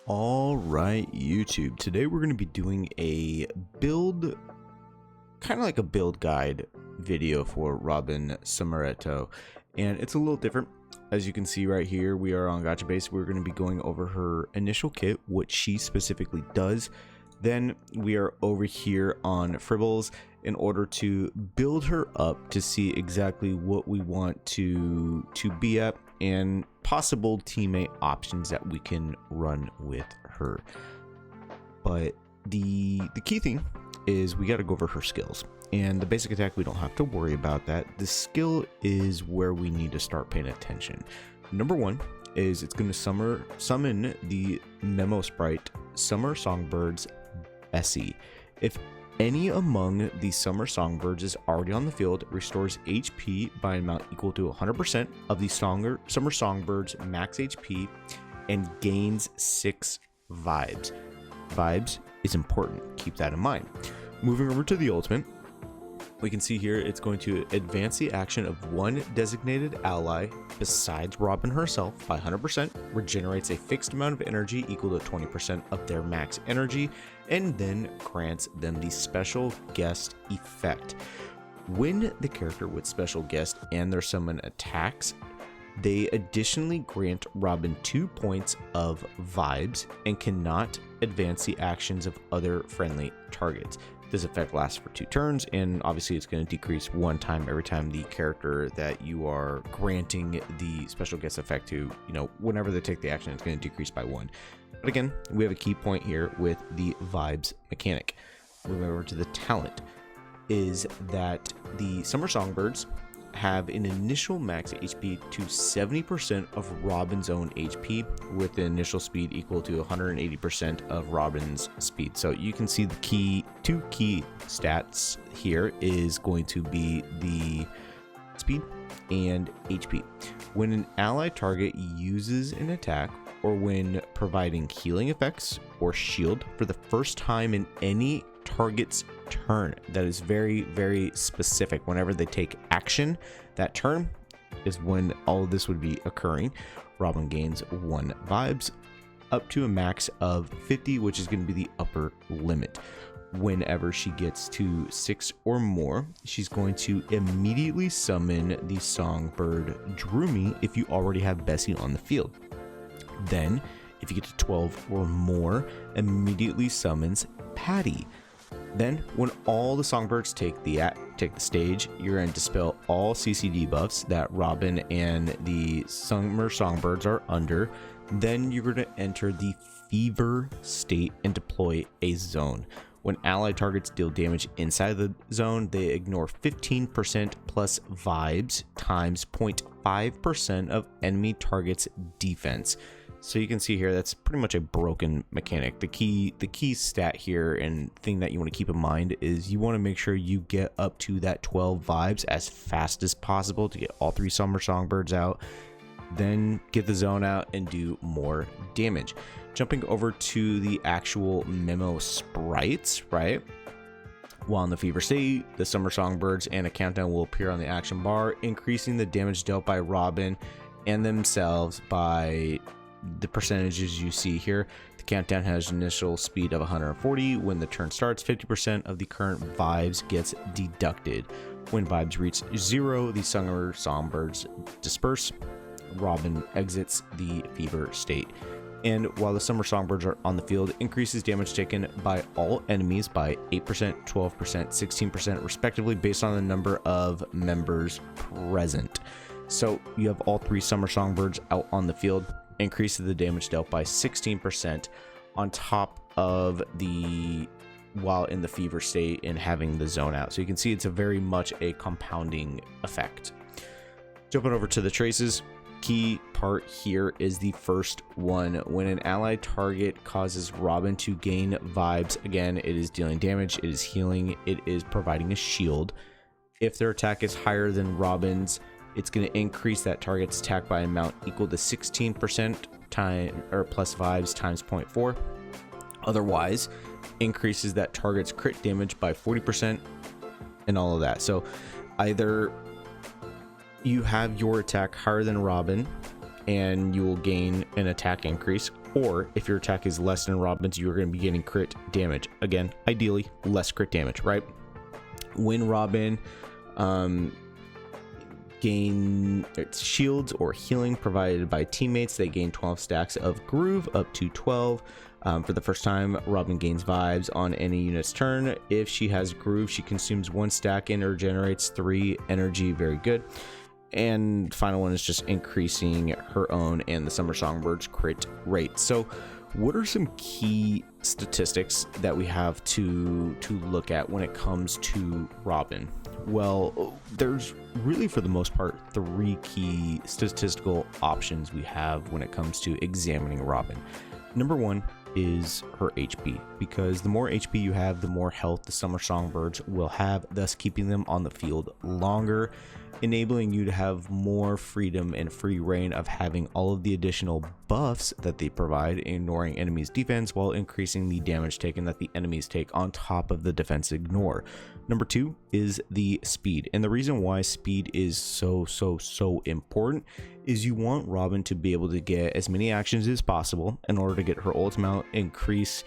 All right, YouTube. Today we're going to be doing a build, kind of like a build guide video for Robin Summeretto, and it's a little different. As you can see right here, we are on Gacha Base. We're going to be going over her initial kit, what she specifically does. Then we are over here on Fribbles in order to build her up to see exactly what we want to be at and possible teammate options that we can run with her. But the key thing is we got to go over her skills, and the basic attack, we don't have to worry about that. The skill is where we need to start paying attention. Number one is it's going to summon the memo sprite Summer Songbirds Bessie. If any among the Summer Songbirds is already on the field, restores HP by an amount equal to 100% of the Summer Songbirds max HP and gains 6 vibes. Vibes is important, keep that in mind. Moving over to the ultimate, we can see here it's going to advance the action of one designated ally besides Robin herself by 100%, regenerates a fixed amount of energy equal to 20% of their max energy, and then grants them the special guest effect. When the character with special guest and their summon attacks, they additionally grant Robin 2 points of vibes and cannot advance the actions of other friendly targets. This effect lasts for 2 turns, and obviously it's going to decrease 1 time every time the character that you are granting the special guest effect to, whenever they take the action, it's going to decrease by 1. But again, we have a key point here with the vibes mechanic. Moving over to the talent is that the Summer Songbirds have an initial max HP to 70% of Robin's own HP with an initial speed equal to 180% of Robin's speed. So you can see the two key stats here is going to be the speed and HP. When an ally target uses an attack or when providing healing effects or shield for the first time in any target's turn, that is very, very specific. Whenever they take action, that turn is when all of this would be occurring. Robin gains 1 vibes up to a max of 50, which is going to be the upper limit. Whenever she gets to 6 or more, she's going to immediately summon the songbird Droomy if you already have Bessie on the field. Then if you get to 12 or more, immediately summons Patty. Then, when all the songbirds take the stage, you're going to dispel all CC debuffs that Robin and the Summer Songbirds are under. Then you're going to enter the fever state and deploy a zone. When allied targets deal damage inside the zone, they ignore 15% plus vibes times 0.5% of enemy target's defense. So you can see here, that's pretty much a broken mechanic. The key stat here and thing that you want to keep in mind is you want to make sure you get up to that 12 vibes as fast as possible to get all 3 Summer Songbirds out. Then get the zone out and do more damage. Jumping over to the actual memo sprites, right? While in the fever state, the Summer Songbirds and a countdown will appear on the action bar, increasing the damage dealt by Robin and themselves by the percentages you see here. The countdown has an initial speed of 140. When the turn starts, 50% of the current vibes gets deducted. When vibes reach 0, the Summer Songbirds disperse. Robin exits the fever state. And while the Summer Songbirds are on the field, increases damage taken by all enemies by 8%, 12%, 16% respectively based on the number of members present. So you have all 3 Summer Songbirds out on the field, increases the damage dealt by 16% on top of the while in the fever state and having the zone out. So you can see it's a very much a compounding effect. Jumping over to the traces, key part here is the first one. When an allied target causes Robin to gain vibes, again, it is dealing damage, it is healing, it is providing a shield. If their attack is higher than Robin's, it's going to increase that target's attack by an amount equal to 16% time or plus vibes times 0.4. Otherwise, increases that target's crit damage by 40% and all of that. So either you have your attack higher than Robin and you will gain an attack increase, or if your attack is less than Robin's, you're going to be getting crit damage. Again, ideally less crit damage, right? When Robin gain shields or healing provided by teammates, they gain 12 stacks of groove, up to 12. For the first time, Robin gains vibes on any unit's turn. If she has groove, she consumes 1 stack and regenerates 3 energy. Very good. And final one is just increasing her own and the Summer Songbird's crit rate. So what are some key statistics that we have to look at when it comes to Robin? Well, there's really, for the most part, 3 key statistical options we have when it comes to examining Robin. Number 1 is her HP, because the more HP you have, the more health the Summer Songbirds will have, thus keeping them on the field longer, enabling you to have more freedom and free reign of having all of the additional buffs that they provide, ignoring enemies' defense while increasing the damage taken that the enemies take on top of the defense ignore. Number 2 is the speed, and the reason why speed is so important is you want Robin to be able to get as many actions as possible in order to get her ultimate increase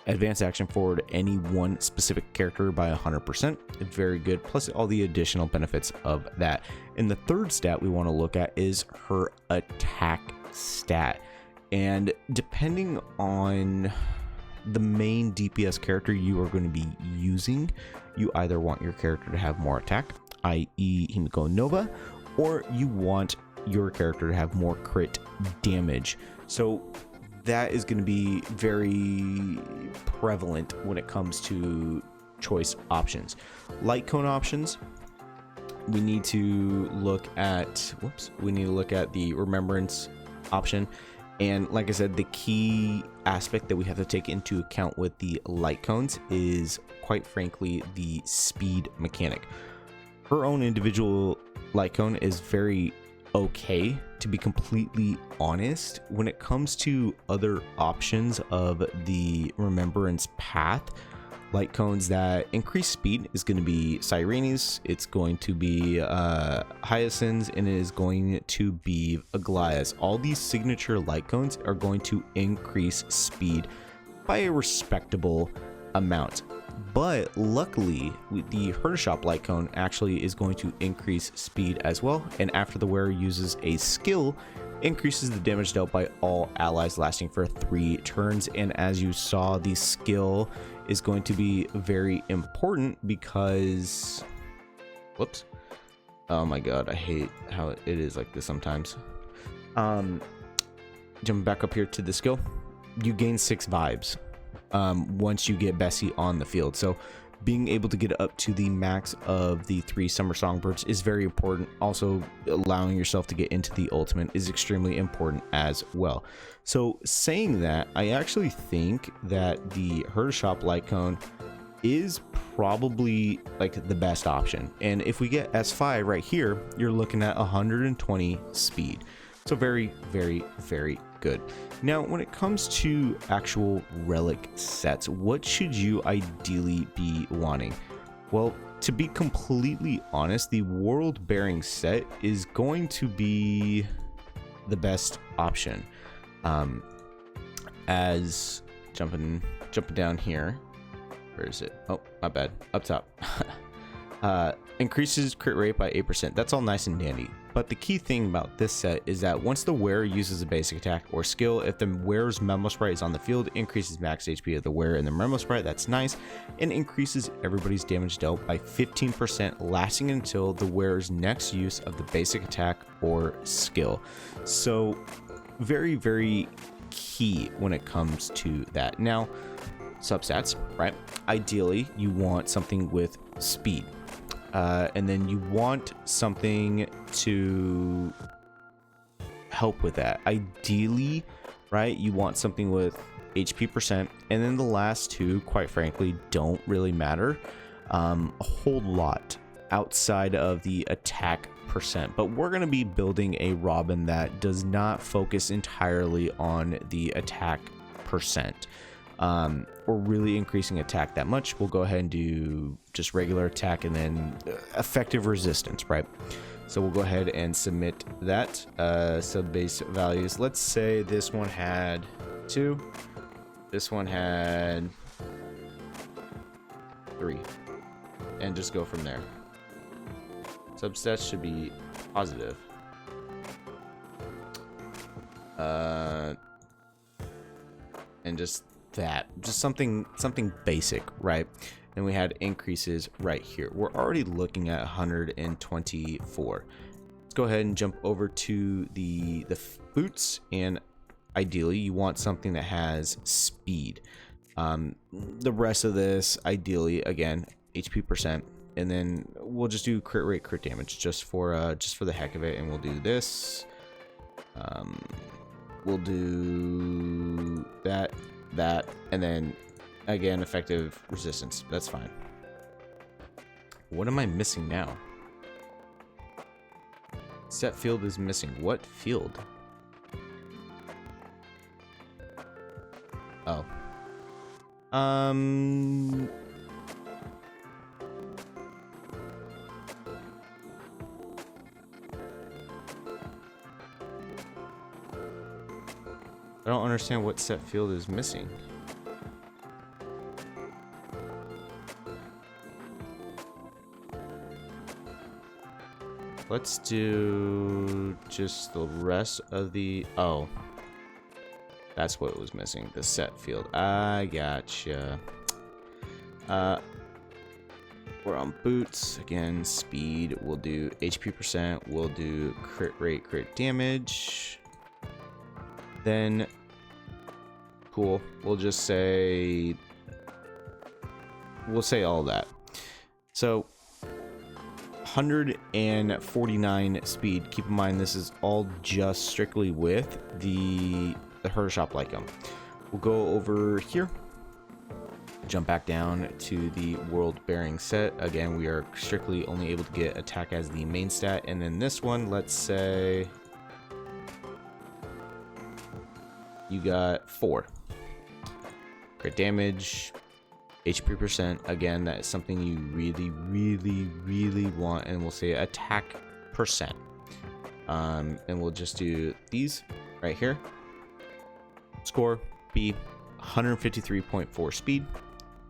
advanced action forward any one specific character by 100%. Very good, plus all the additional benefits of that. And the third stat we want to look at is her attack stat, and depending on the main DPS character you are going to be using, you either want your character to have more attack, i.e. Himiko Nova, or you want your character to have more crit damage. So that is going to be very prevalent when it comes to choice options. Light cone options, we need to look at the remembrance option. And like I said, the key aspect that we have to take into account with the light cones is, quite frankly, the speed mechanic. Her own individual light cone is very okay, to be completely honest. When it comes to other options of the remembrance path, light cones that increase speed is going to be Sirenes, it's going to be Hyacinths, and it is going to be Aglaas. All these signature light cones are going to increase speed by a respectable amount. But luckily, the Herdershop light cone actually is going to increase speed as well, and after the wearer uses a skill, increases the damage dealt by all allies lasting for 3 turns. And as you saw, the skill is going to be very important because, whoops, oh my god, I hate how it is like this sometimes. Jumping back up here to the skill, you gain 6 vibes once you get Bessie on the field. So being able to get up to the max of the 3 Summer Songbirds is very important. Also, allowing yourself to get into the ultimate is extremely important as well. So saying that, I actually think that the Herdershop light cone is probably like the best option. And if we get S5 right here, you're looking at 120 speed. So very good. Now, when it comes to actual relic sets, what should you ideally be wanting? Well, to be completely honest, the world bearing set is going to be the best option. As jumping down here, where is it? Oh, my bad, up top. Increases crit rate by 8%. That's all nice and dandy. But the key thing about this set is that once the wearer uses a basic attack or skill, if the wearer's Memo Sprite is on the field, it increases max HP of the wearer and the Memo Sprite. That's nice. And increases everybody's damage dealt by 15%, lasting until the wearer's next use of the basic attack or skill. So very key when it comes to that. Now, substats, right? Ideally, you want something with speed. And then you want something to help with that. Ideally, right, you want something with HP percent, and then the last 2, quite frankly, don't really matter a whole lot outside of the attack percent. But we're going to be building a Robin that does not focus entirely on the attack percent. Or really increasing attack that much. We'll go ahead and do just regular attack and then effective resistance, right? So we'll go ahead and submit that sub base values. Let's say this one had 2. This one had 3. And just go from there. Substats should be positive. And just that. Just something basic, right? And we had increases right here. We're already looking at 124. Let's go ahead and jump over to the boots, and ideally you want something that has speed. The rest of this, ideally, again, HP percent, and then we'll just do crit rate, crit damage, just for the heck of it, and we'll do this. We'll do that, and then again, effective resistance. That's fine. What am I missing now? Set field is missing. What field? Oh. I don't understand what set field is missing. Let's do just the rest of the... Oh. That's what was missing. The set field. I gotcha. We're on boots. Again, speed. We'll do HP percent. We'll do crit rate, crit damage. Then... Cool. We'll just say... We'll say all that. So... 149 speed. Keep in mind this is all just strictly with the Herder Shop Lycum. We'll go over here, jump back down to the world bearing set. Again, we are strictly only able to get attack as the main stat, and then this one, let's say you got 4 crit damage, HP percent. Again, that is something you really want, and we'll say attack percent. And we'll just do these right here. Score be 153.4 speed,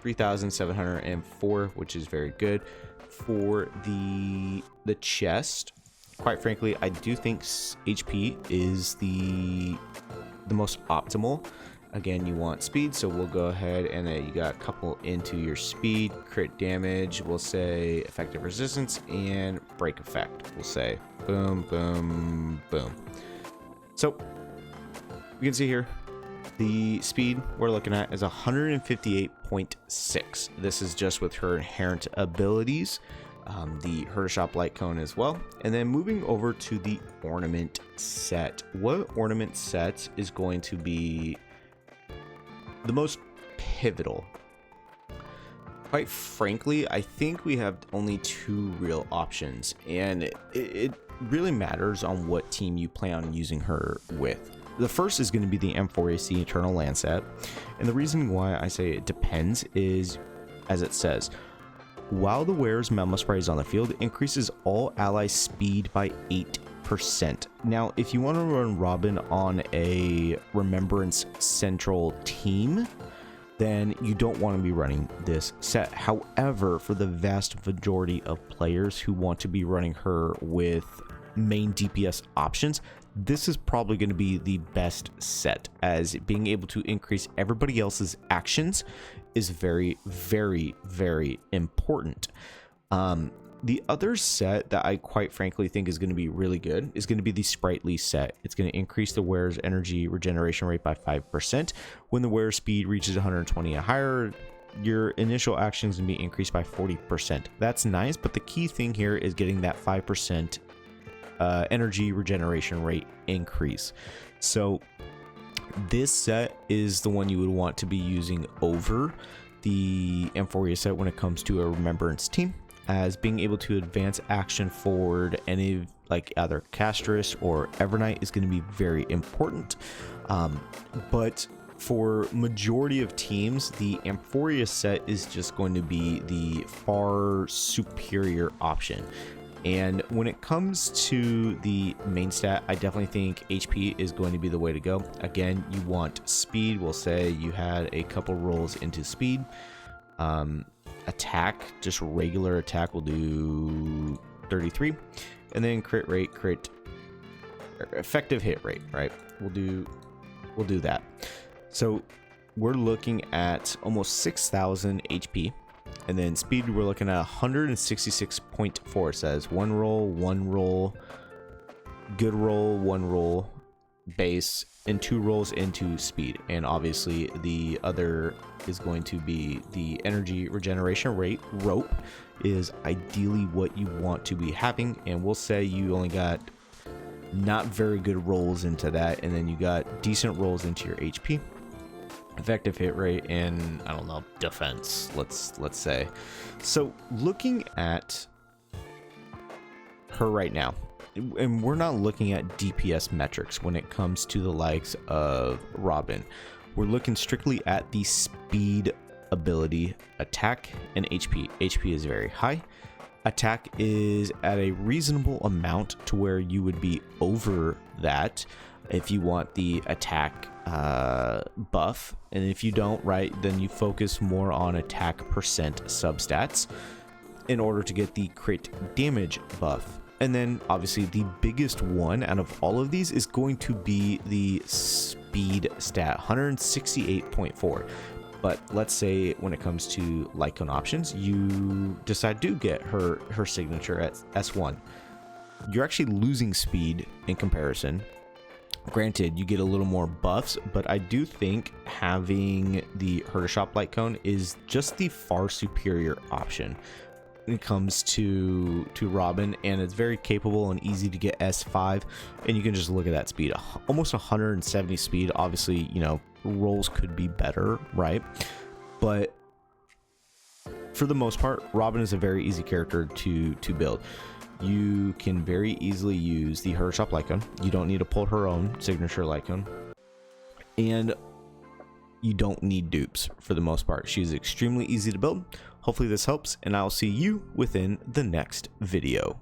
3,704, which is very good. For the chest, quite frankly, I do think HP is the most optimal. Again, you want speed, so we'll go ahead and you got a couple into your speed. Crit damage, we'll say effective resistance, and break effect, we'll say boom, boom, boom. So you can see here, the speed we're looking at is 158.6. This is just with her inherent abilities, the Herder Shop Light Cone as well. And then moving over to the ornament set. What ornament set is going to be the most pivotal? Quite frankly, I think we have only 2 real options, and it really matters on what team you plan on using her with. The first is going to be the M4AC Eternal Land set, and the reason why I say it depends is, as it says, while the wearer's Memo Spray is on the field, it increases all ally speed by 8%. Now, if you want to run Robin on a Remembrance Central team, then you don't want to be running this set. However, for the vast majority of players who want to be running her with main DPS options, this is probably going to be the best set, as being able to increase everybody else's actions is very important. The other set that I quite frankly think is going to be really good is going to be the Sprightly set. It's going to increase the wearer's energy regeneration rate by 5%. When the wearer's speed reaches 120 or higher, your initial actions can be increased by 40%. That's nice, but the key thing here is getting that 5% energy regeneration rate increase. So this set is the one you would want to be using over the M4A set when it comes to a Remembrance team, as being able to advance action forward any like either Castris or Evernight is going to be very important. But for majority of teams, the Amphoria set is just going to be the far superior option. And when it comes to the main stat, I definitely think HP is going to be the way to go. Again, you want speed. We'll say you had a couple rolls into speed. Attack, just regular attack, will do 33. And then crit rate, effective hit rate, right? We'll do that. So we're looking at almost 6,000 HP. And then speed, we're looking at 166.4. It says one roll, good roll, one roll, base, and 2 rolls into speed. And obviously the other is going to be the energy regeneration rate. Rope is ideally what you want to be having. And we'll say you only got not very good rolls into that, and then you got decent rolls into your HP. Effective hit rate, and I don't know, defense, let's say. So looking at her right now, and we're not looking at DPS metrics when it comes to the likes of Robin. We're looking strictly at the speed, ability, attack, and HP. HP is very high. Attack is at a reasonable amount to where you would be over that if you want the attack buff, and if you don't, right, then you focus more on attack percent substats in order to get the crit damage buff. And then obviously the biggest one out of all of these is going to be the speed stat, 168.4. But let's say when it comes to Lycon options, you decide to get her signature at S1. You're actually losing speed in comparison. Granted, you get a little more buffs, but I do think having the Shop Lycon is just the far superior option when it comes to Robin, and it's very capable and easy to get S5, and you can just look at that speed, almost 170 speed. Obviously, you know, rolls could be better, right? But for the most part, Robin is a very easy character to build. You can very easily use the Shop Lycon. You don't need to pull her own signature Lycon, and you don't need dupes for the most part. She's extremely easy to build. Hopefully this helps, and I'll see you within the next video.